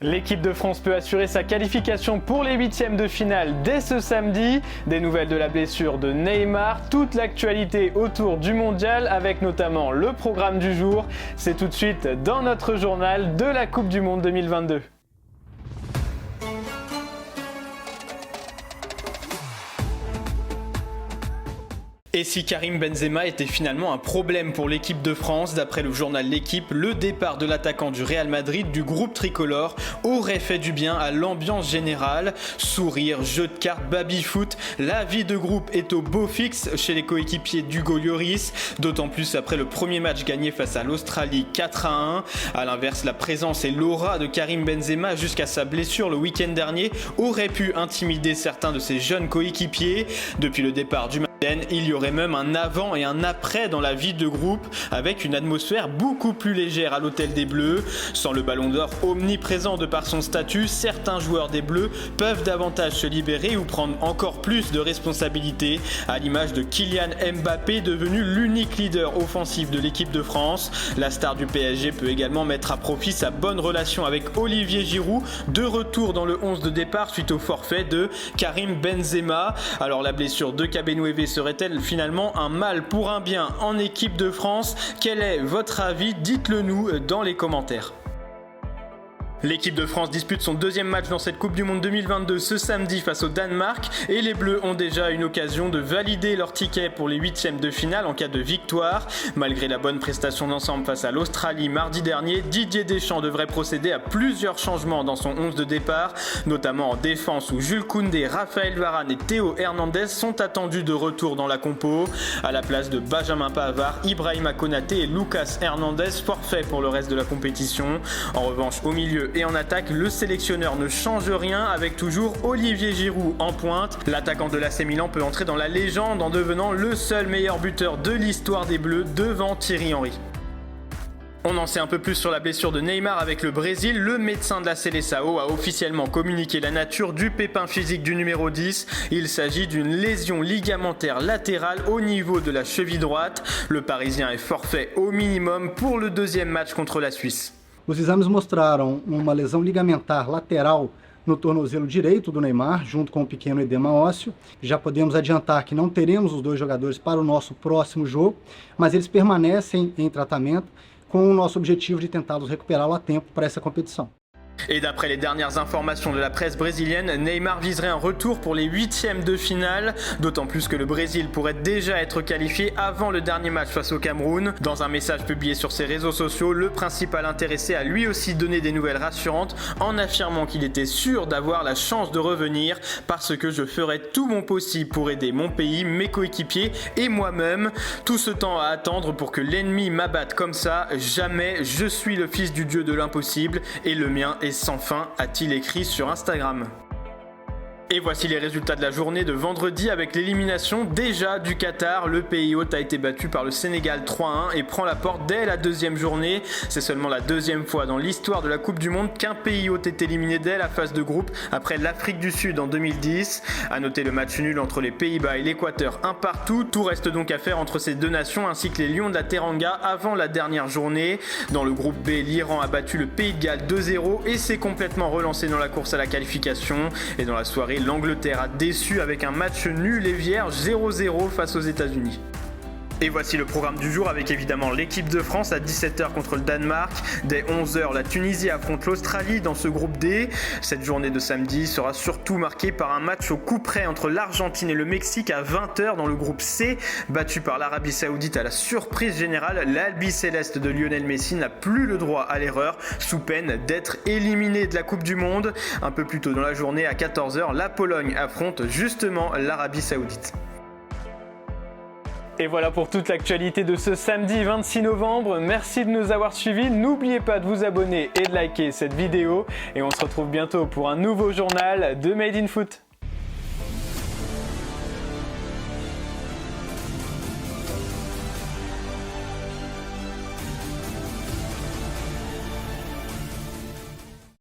L'équipe de France peut assurer sa qualification pour les huitièmes de finale dès ce samedi. Des nouvelles de la blessure de Neymar, toute l'actualité autour du mondial avec notamment le programme du jour. C'est tout de suite dans notre journal de la Coupe du Monde 2022. Et si Karim Benzema était finalement un problème pour l'équipe de France, d'après le journal L'Équipe, le départ de l'attaquant du Real Madrid du groupe tricolore aurait fait du bien à l'ambiance générale. Sourire, jeu de cartes, baby-foot, la vie de groupe est au beau fixe chez les coéquipiers d'Hugo Lloris, d'autant plus après le premier match gagné face à l'Australie 4-1. A l'inverse, la présence et l'aura de Karim Benzema jusqu'à sa blessure le week-end dernier auraient pu intimider certains de ses jeunes coéquipiers. Depuis le départ du il y aurait même un avant et un après dans la vie de groupe avec une atmosphère beaucoup plus légère à l'hôtel des Bleus. Sans le ballon d'or omniprésent de par son statut, certains joueurs des Bleus peuvent davantage se libérer ou prendre encore plus de responsabilités, à l'image de Kylian Mbappé devenu l'unique leader offensif de l'équipe de France. La star du PSG peut également mettre à profit sa bonne relation avec Olivier Giroud, de retour dans le 11 de départ suite au forfait de Karim Benzema. Alors la blessure de Kabenouévé serait-elle finalement un mal pour un bien en équipe de France? Quel est votre avis? Dites-le nous dans les commentaires. L'équipe de France dispute son deuxième match dans cette Coupe du Monde 2022 ce samedi face au Danemark et les Bleus ont déjà une occasion de valider leur ticket pour les huitièmes de finale en cas de victoire. Malgré la bonne prestation d'ensemble face à l'Australie mardi dernier, Didier Deschamps devrait procéder à plusieurs changements dans son 11 de départ, notamment en défense où Jules Koundé, Raphaël Varane et Théo Hernandez sont attendus de retour dans la compo. À la place de Benjamin Pavard, Ibrahima Konaté et Lucas Hernandez forfaits pour le reste de la compétition. En revanche, au milieu et en attaque, le sélectionneur ne change rien avec toujours Olivier Giroud en pointe. L'attaquant de l'AC Milan peut entrer dans la légende en devenant le seul meilleur buteur de l'histoire des Bleus devant Thierry Henry. On en sait un peu plus sur la blessure de Neymar avec le Brésil. Le médecin de la Seleção a officiellement communiqué la nature du pépin physique du numéro 10. Il s'agit d'une lésion ligamentaire latérale au niveau de la cheville droite. Le Parisien est forfait au minimum pour le deuxième match contre la Suisse. Os exames mostraram uma lesão ligamentar lateral no tornozelo direito do Neymar, junto com um pequeno edema ósseo. Já podemos adiantar que não teremos os dois jogadores para o nosso próximo jogo, mas eles permanecem em tratamento com o nosso objetivo de tentá-los recuperá-lo a tempo para essa competição. Et d'après les dernières informations de la presse brésilienne, Neymar viserait un retour pour les huitièmes de finale, d'autant plus que le Brésil pourrait déjà être qualifié avant le dernier match face au Cameroun. Dans un message publié sur ses réseaux sociaux, le principal intéressé a lui aussi donné des nouvelles rassurantes en affirmant qu'il était sûr d'avoir la chance de revenir parce que je ferai tout mon possible pour aider mon pays, mes coéquipiers et moi-même. Tout ce temps à attendre pour que l'ennemi m'abatte comme ça, jamais, je suis le fils du dieu de l'impossible et le mien est sans fin, a-t-il écrit sur Instagram. Et voici les résultats de la journée de vendredi avec l'élimination déjà du Qatar. Le pays hôte a été battu par le Sénégal 3-1 et prend la porte dès la deuxième journée. C'est seulement la deuxième fois dans l'histoire de la Coupe du Monde qu'un pays hôte est éliminé dès la phase de groupe après l'Afrique du Sud en 2010. A noter le match nul entre les Pays-Bas et l'Équateur, un partout. Tout reste donc à faire entre ces deux nations ainsi que les Lions de la Teranga avant la dernière journée. Dans le groupe B, l'Iran a battu le Pays de Galles 2-0 et s'est complètement relancé dans la course à la qualification. Et dans la soirée, l'Angleterre a déçu avec un match nul et vierge 0-0 face aux États-Unis. Et voici le programme du jour avec évidemment l'équipe de France à 17h contre le Danemark. Dès 11h, la Tunisie affronte l'Australie dans ce groupe D. Cette journée de samedi sera surtout marquée par un match au coup près entre l'Argentine et le Mexique à 20h dans le groupe C. Battu par l'Arabie Saoudite à la surprise générale, l'Albi Céleste de Lionel Messi n'a plus le droit à l'erreur sous peine d'être éliminé de la Coupe du Monde. Un peu plus tôt dans la journée à 14h, la Pologne affronte justement l'Arabie Saoudite. Et voilà pour toute l'actualité de ce samedi 26 novembre. Merci de nous avoir suivis. N'oubliez pas de vous abonner et de liker cette vidéo. Et on se retrouve bientôt pour un nouveau journal de Made in Foot.